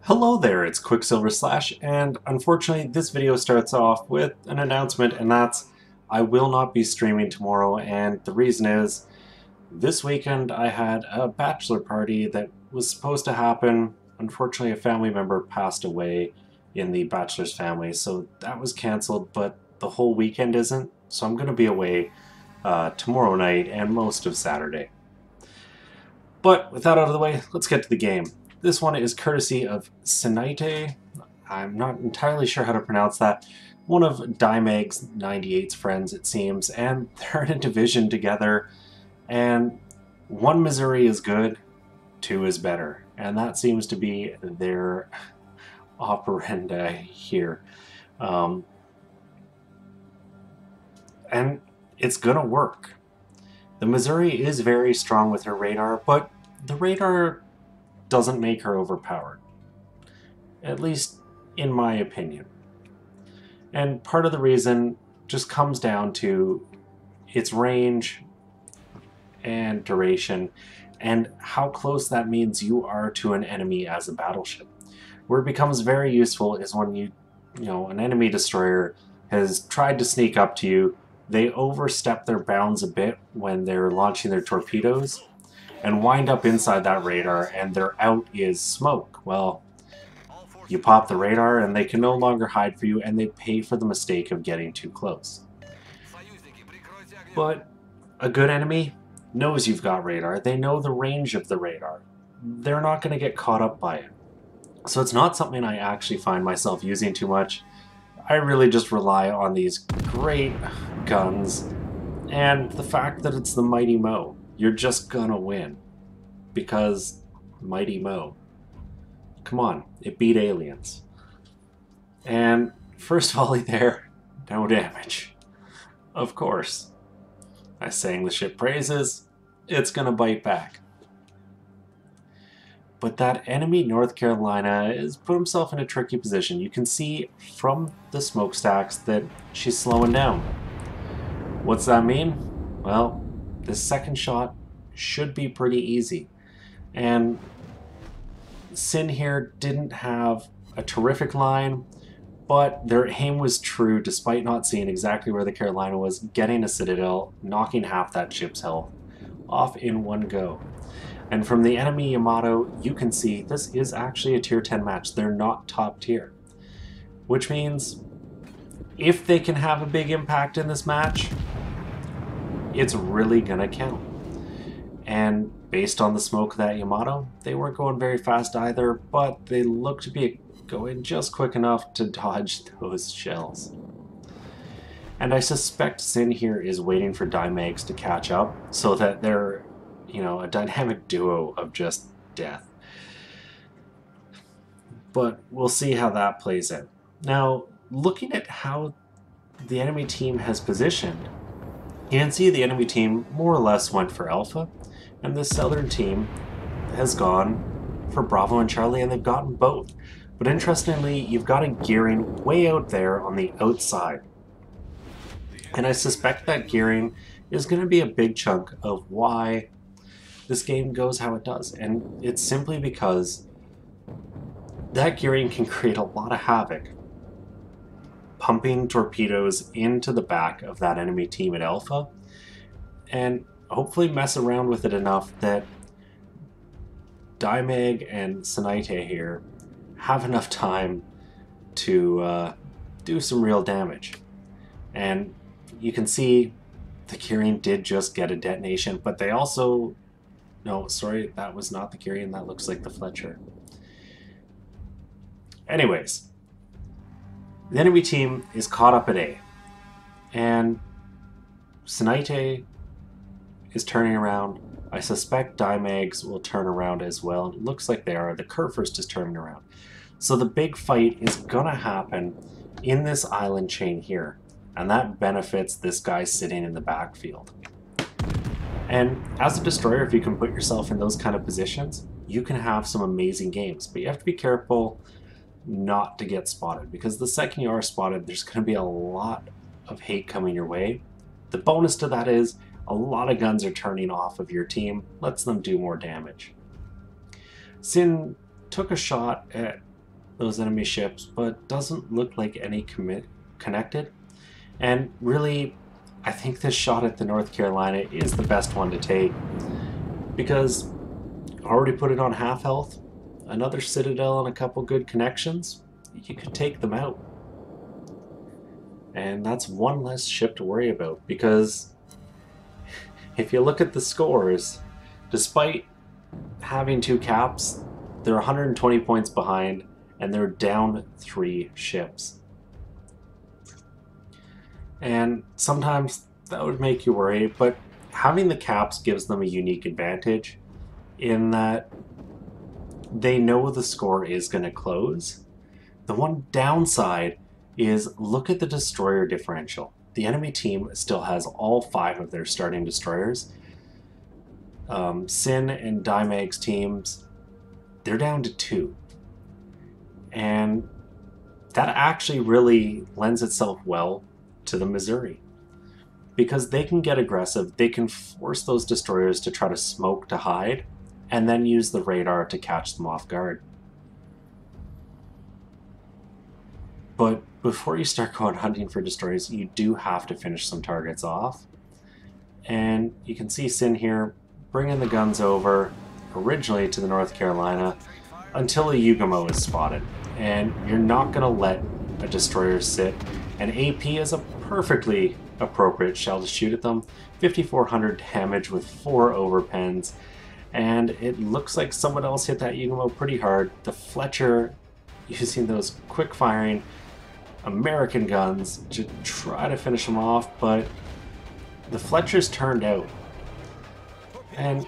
Hello there, it's Qckslvrslash, and unfortunately this video starts off with an announcement, and that's I will not be streaming tomorrow, and the reason is this weekend I had a bachelor party that was supposed to happen. Unfortunately, a family member passed away in the bachelor's family, so that was cancelled, but the whole weekend isn't, so I'm going to be away tomorrow night and most of Saturday. But with that out of the way, let's get to the game. This one is courtesy of Sinite. I'm not entirely sure how to pronounce that. One of Dimeg's 98's friends, it seems, and they're in a division together. And one Missouri is good, two is better. And that seems to be their operandi here. And it's gonna work. The Missouri is very strong with her radar, but the radar doesn't make her overpowered. At least in my opinion. And part of the reason just comes down to its range and duration and how close that means you are to an enemy as a battleship. Where it becomes very useful is when an enemy destroyer has tried to sneak up to you. They overstep their bounds a bit when they're launching their torpedoes and wind up inside that radar, and their out is smoke. Well, you pop the radar and they can no longer hide for you, and they pay for the mistake of getting too close. But a good enemy knows you've got radar. They know the range of the radar. They're not going to get caught up by it. So it's not something I actually find myself using too much. I really just rely on these great guns and the fact that it's the Mighty Mo. You're just gonna win because Mighty Mo. Come on, it beat aliens. And first volley there, no damage. Of course. I sang the ship praises, it's gonna bite back. But that enemy North Carolina has put himself in a tricky position. You can see from the smokestacks that she's slowing down. What's that mean? Well, this second shot should be pretty easy. And Sin here didn't have a terrific line, but their aim was true despite not seeing exactly where the Carolina was, getting a Citadel, knocking half that ship's health off in one go. And from the enemy Yamato, you can see this is actually a tier 10 match. They're not top tier. Which means if they can have a big impact in this match, it's really gonna count. And based on the smoke of that Yamato, they weren't going very fast either, but they look to be going just quick enough to dodge those shells. And I suspect Sin here is waiting for Dimegs to catch up so that they're a dynamic duo of just death. But we'll see how that plays out. Now, looking at how the enemy team has positioned, you can see the enemy team more or less went for Alpha, and the Southern team has gone for Bravo and Charlie, and they've gotten both. But interestingly, you've got a gearing way out there on the outside. And I suspect that gearing is going to be a big chunk of why this game goes how it does. And it's simply because that gearing can create a lot of havoc, pumping torpedoes into the back of that enemy team at Alpha, and hopefully mess around with it enough that Dimeg and Sinite here have enough time to do some real damage. And you can see the gearing did just get a detonation, but they also... No, sorry, that was not the Kyrian, that looks like the Fletcher. Anyways, the enemy team is caught up at A, and Sinite is turning around. I suspect Dimegs will turn around as well. It looks like they are. The Qckslvrslash is turning around. So the big fight is gonna happen in this island chain here, and that benefits this guy sitting in the backfield. And as a destroyer, if you can put yourself in those kind of positions, you can have some amazing games. But you have to be careful not to get spotted, because the second you are spotted, there's going to be a lot of hate coming your way. The bonus to that is a lot of guns are turning off of your team, lets them do more damage. Sin took a shot at those enemy ships, but doesn't look like any connected. And really, I think this shot at the North Carolina is the best one to take, because already put it on half health, another Citadel and a couple good connections, you could take them out. And that's one less ship to worry about, because if you look at the scores, despite having 2 caps, they're 120 points behind, and they're down 3 ships. And sometimes that would make you worry, but having the caps gives them a unique advantage in that they know the score is going to close. The one downside is look at the destroyer differential. The enemy team still has all 5 of their starting destroyers. Sin and Dimag's teams, they're down to 2. And that actually really lends itself well to the Missouri, because they can get aggressive, they can force those destroyers to try to smoke to hide, and then use the radar to catch them off guard. But before you start going hunting for destroyers, you do have to finish some targets off. And you can see Sin here bringing the guns over originally to the North Carolina until a Qckslvrslash is spotted. And you're not going to let a destroyer sit. And AP is a perfectly appropriate shell to shoot at them. 5,400 damage with 4 overpens. And it looks like someone else hit that Qckslvrslash pretty hard. The Fletcher, using those quick firing American guns to try to finish them off, but the Fletcher's turned out. And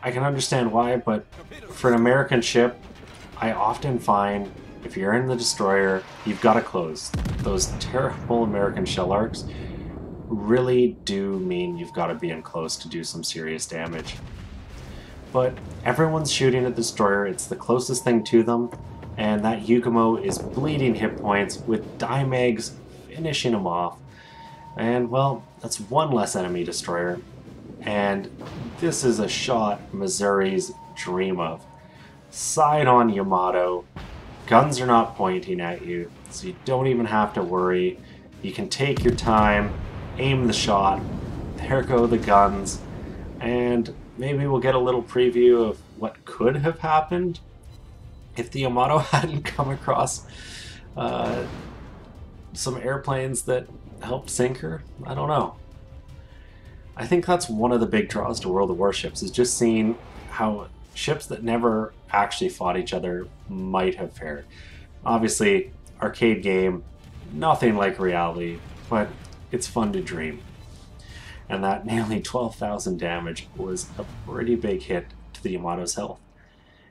I can understand why, but for an American ship, I often find if you're in the destroyer, you've got to close. Those terrible American shell arcs really do mean you've got to be in close to do some serious damage. But everyone's shooting at the destroyer, it's the closest thing to them, and that Qckslvrslash is bleeding hit points with Dimags finishing him off. And well, that's one less enemy destroyer, and this is a shot Missouri's dream of. Side on Yamato, guns are not pointing at you, so you don't even have to worry. You can take your time, aim the shot, there go the guns, and maybe we'll get a little preview of what could have happened if the Yamato hadn't come across some airplanes that helped sink her. I don't know. I think that's one of the big draws to World of Warships, is just seeing how ships that never actually fought each other might have fared. Obviously, arcade game, nothing like reality, but it's fun to dream. And that nearly 12,000 damage was a pretty big hit to the Yamato's health.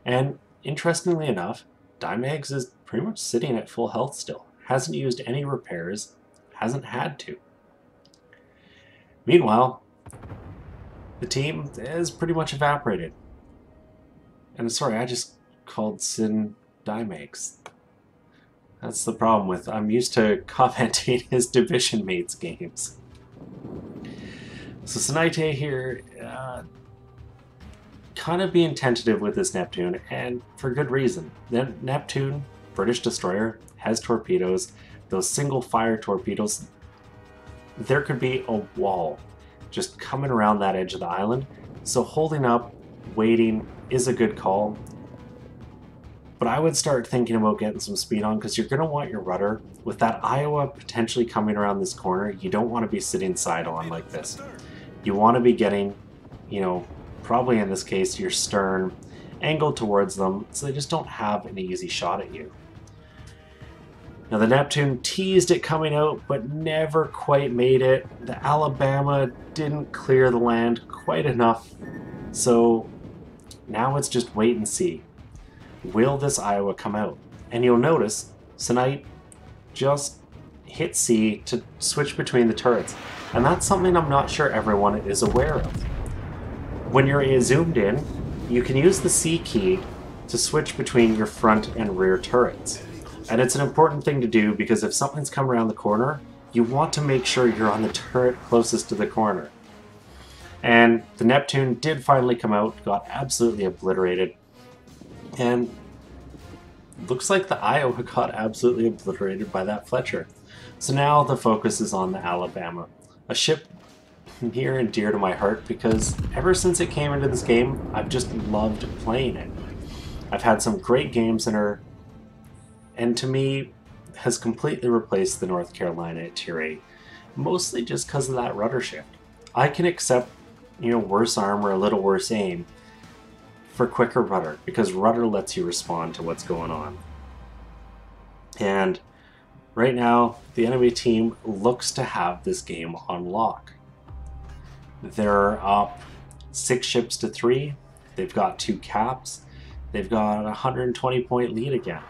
And interestingly enough, Dimags is pretty much sitting at full health still. Hasn't used any repairs, hasn't had to. Meanwhile, the team is pretty much evaporated. And sorry, I just called Sin Dimags. That's the problem with, I'm used to commenting his division mates' games. So Sinaite here, kind of being tentative with this Neptune, and for good reason. The Neptune, British destroyer, has torpedoes. Those single fire torpedoes, there could be a wall just coming around that edge of the island. So holding up, waiting is a good call. But I would start thinking about getting some speed on, because you're going to want your rudder. With that Iowa potentially coming around this corner, you don't want to be sitting side on like this. You want to be getting, you know, probably in this case, your stern angled towards them, so they just don't have an easy shot at you. Now the Neptune teased it coming out, but never quite made it. The Alabama didn't clear the land quite enough, so now it's just wait and see. Will this Iowa come out? And you'll notice Sinite just hit C to switch between the turrets, and that's something I'm not sure everyone is aware of. When you're zoomed in, you can use the C key to switch between your front and rear turrets. And it's an important thing to do, because if something's come around the corner, you want to make sure you're on the turret closest to the corner. And the Neptune did finally come out, got absolutely obliterated. And looks like the Iowa got absolutely obliterated by that Fletcher. So now the focus is on the Alabama, a ship near and dear to my heart because ever since it came into this game, I've just loved playing it. I've had some great games in her, and to me, has completely replaced the North Carolina at Tier 8, mostly just because of that rudder shift. I can accept, worse armor, a little worse aim, for quicker rudder, because rudder lets you respond to what's going on. And right now, the enemy team looks to have this game on lock. They're up 6 ships to 3, they've got 2 caps, they've got a 120-point lead again.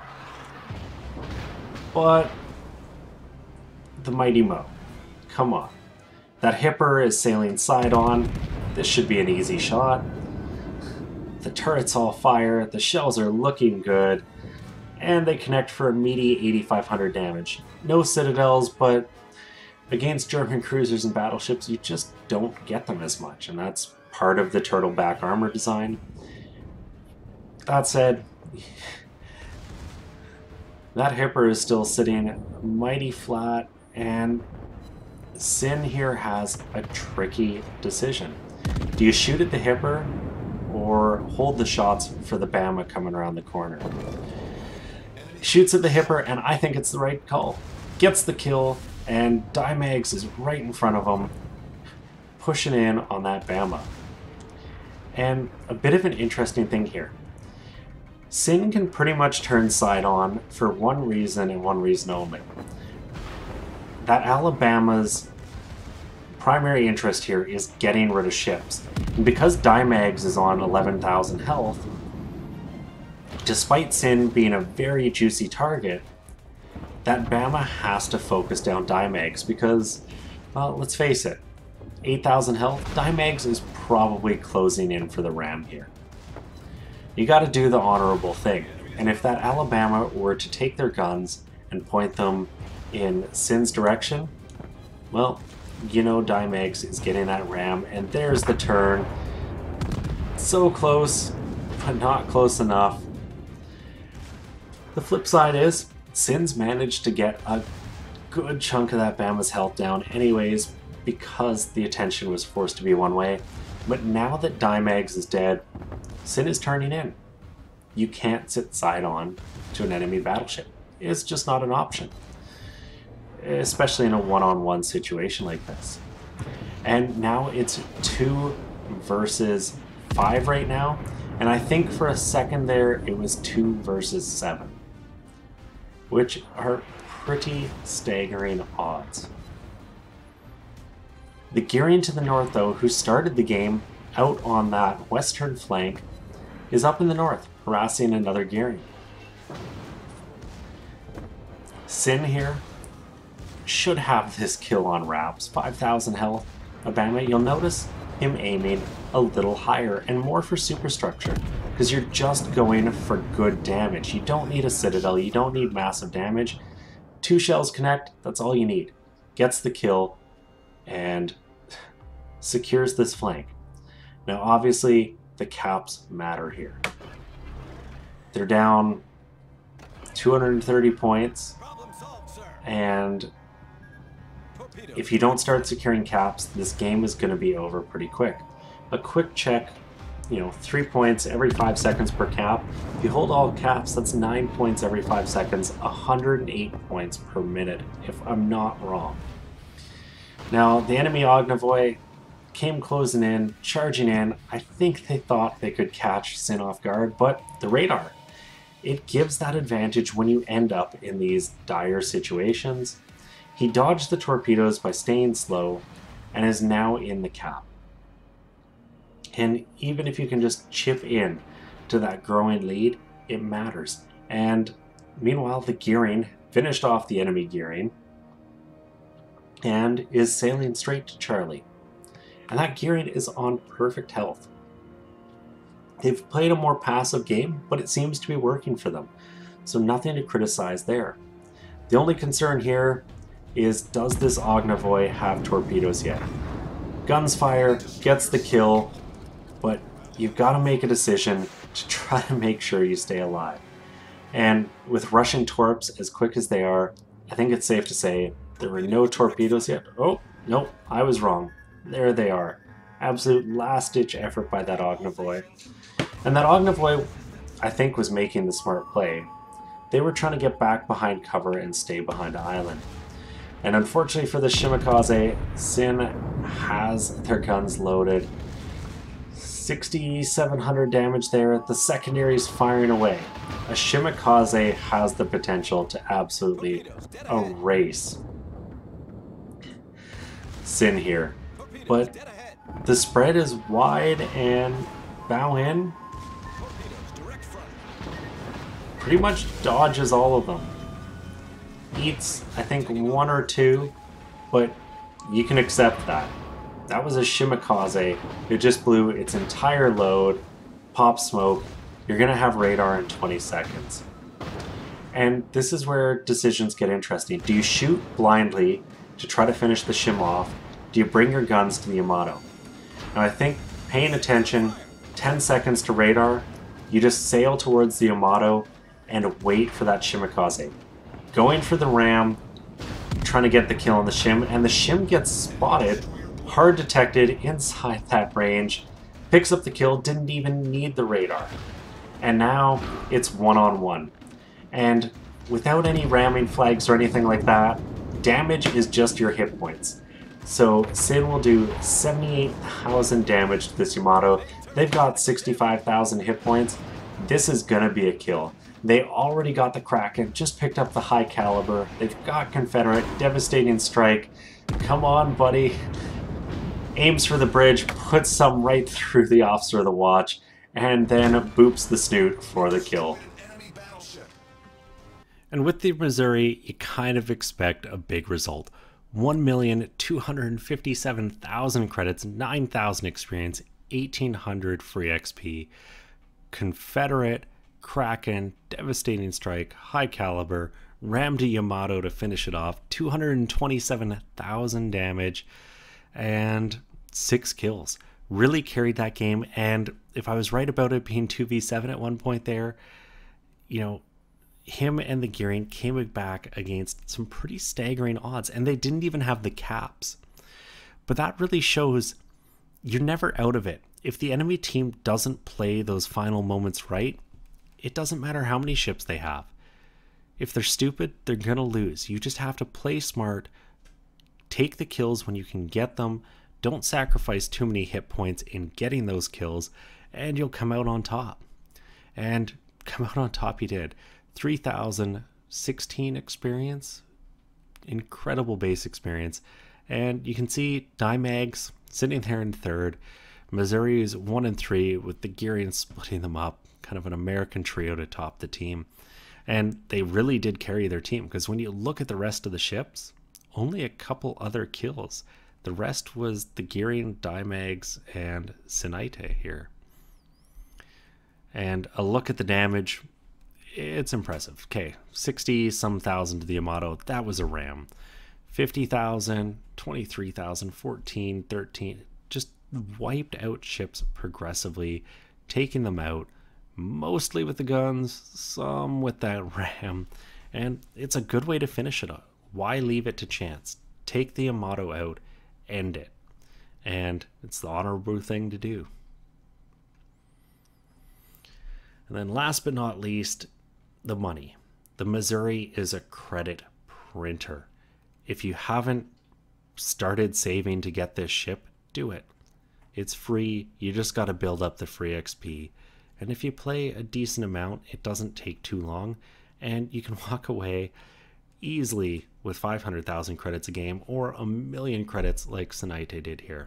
But the Mighty Mo, come on. That Hipper is sailing side on, this should be an easy shot. The turret's all fire, the shells are looking good, and they connect for a meaty 8,500 damage. No citadels, but against German cruisers and battleships, you just don't get them as much, and that's part of the turtle back armor design. That said, that Hipper is still sitting mighty flat, and Sin here has a tricky decision. Do you shoot at the Hipper or hold the shots for the Bama coming around the corner? Shoots at the Hipper, and I think it's the right call. Gets the kill, and Dymags is right in front of him, pushing in on that Bama. And a bit of an interesting thing here. Sin can pretty much turn side on for one reason and one reason only. That Alabama's primary interest here is getting rid of ships. And because Dymags is on 11,000 health, despite Sin being a very juicy target, that Bama has to focus down Dymags because, well, let's face it, 8,000 health, Dymags is probably closing in for the ram here. You gotta do the honorable thing, and if that Alabama were to take their guns and point them in Sin's direction, well, Dymags is getting that ram, and there's the turn. So close, but not close enough. The flip side is, Sin's managed to get a good chunk of that Bama's health down anyways, because the attention was forced to be one way. But now that Dymags is dead, Sin is turning in. You can't sit side on to an enemy battleship. It's just not an option. Especially in a one-on-one situation like this. And now it's 2 versus 5 right now, and I think for a second there it was 2 versus 7, which are pretty staggering odds. The Gearing to the north, though, who started the game out on that western flank, is up in the north, harassing another Gearing. Sin here should have this kill on wraps. 5,000 health. Obama, you'll notice him aiming a little higher and more for superstructure, because you're just going for good damage. You don't need a citadel, you don't need massive damage. 2 shells connect, that's all you need. Gets the kill and secures this flank. Now obviously the caps matter here. They're down 230 points, and if you don't start securing caps, this game is going to be over pretty quick. A quick check, 3 points every 5 seconds per cap. If you hold all caps, that's 9 points every 5 seconds, 108 points per minute, if I'm not wrong. Now, the enemy Ognavoy came closing in, charging in. I think they thought they could catch Sin off guard, but the radar, it gives that advantage when you end up in these dire situations. He dodged the torpedoes by staying slow and is now in the cap. And even if you can just chip in to that growing lead, it matters. And meanwhile, the Gearing finished off the enemy Gearing and is sailing straight to Charlie. And that Gearing is on perfect health. They've played a more passive game, but it seems to be working for them. So nothing to criticize there. The only concern here is, does this Ognavoy have torpedoes yet? Guns fire, gets the kill, but you've got to make a decision to try to make sure you stay alive. And with Russian torps as quick as they are, I think it's safe to say there were no torpedoes yet. Oh, nope, I was wrong. There they are. Absolute last-ditch effort by that Ognavoy. And that Ognavoy, I think, was making the smart play. They were trying to get back behind cover and stay behind the island. And unfortunately for the Shimakaze, Sin has their guns loaded. 6,700 damage there. The secondary's firing away. A Shimakaze has the potential to absolutely erase Sin here. But the spread is wide, and Bow In pretty much dodges all of them. Eats, I think, one or two, but you can accept that. That was a Shimakaze. It just blew its entire load, pop smoke. You're going to have radar in 20 seconds. And this is where decisions get interesting. Do you shoot blindly to try to finish the Shim off? Do you bring your guns to the Yamato? Now I think paying attention, 10 seconds to radar, you just sail towards the Yamato and wait for that Shimakaze. Going for the ram, trying to get the kill on the Shim, and the Shim gets spotted, hard detected inside that range, picks up the kill, didn't even need the radar. And now it's one-on-one. And without any ramming flags or anything like that, damage is just your hit points. So Sin will do 78,000 damage to this Yamato. They've got 65,000 hit points. This is gonna be a kill. They already got the Kraken, just picked up the high caliber. They've got Confederate, devastating strike. Come on, buddy. Aims for the bridge, puts some right through the officer of the watch, and then boops the snoot for the kill. And with the Missouri, you kind of expect a big result. 1,257,000 credits, 9,000 experience, 1,800 free XP. Confederate, Kraken, devastating strike, high caliber, rammed to Yamato to finish it off, 227,000 damage, and 6 kills. Really carried that game, and if I was right about it being 2v7 at one point there, you know, him and the Gearing came back against some pretty staggering odds, and they didn't even have the caps. But that really shows you're never out of it. If the enemy team doesn't play those final moments right, it doesn't matter how many ships they have. If they're stupid, they're gonna lose. You just have to play smart, take the kills when you can get them, don't sacrifice too many hit points in getting those kills, and you'll come out on top. And come out on top he did. 3,016 experience, incredible base experience, and you can see Dymags sitting there in third. Missouri is 1 and 3 with the Gearing splitting them up, kind of an American trio to top the team. And they really did carry their team, because when you look at the rest of the ships, only a couple other kills. The rest was the Gearing, Dymags, and Sinaite here. And a look at the damage, it's impressive. Okay, 60-some thousand to the Yamato. That was a ram. 50,000, 23,000, 14, 13. Just wiped out ships progressively, taking them out, mostly with the guns, some with that ram. And it's a good way to finish it up. Why leave it to chance? Take the Yamato out, end it. And it's the honorable thing to do. And then last but not least, the money. The Missouri is a credit printer. If you haven't started saving to get this ship, do it. It's free. You just got to build up the free XP. And if you play a decent amount, it doesn't take too long. And you can walk away easily with 500,000 credits a game or 1,000,000 credits like Sinaite did here.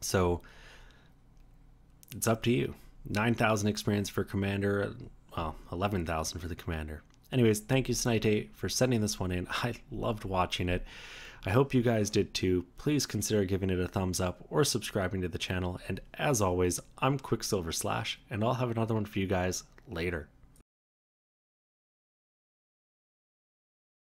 So it's up to you. 9,000 experience for Commander. Well, 11,000 for the Commander. Anyways, thank you, Sinaite, for sending this one in. I loved watching it. I hope you guys did too. Please consider giving it a thumbs up or subscribing to the channel. And as always, I'm Qckslvrslash, and I'll have another one for you guys later.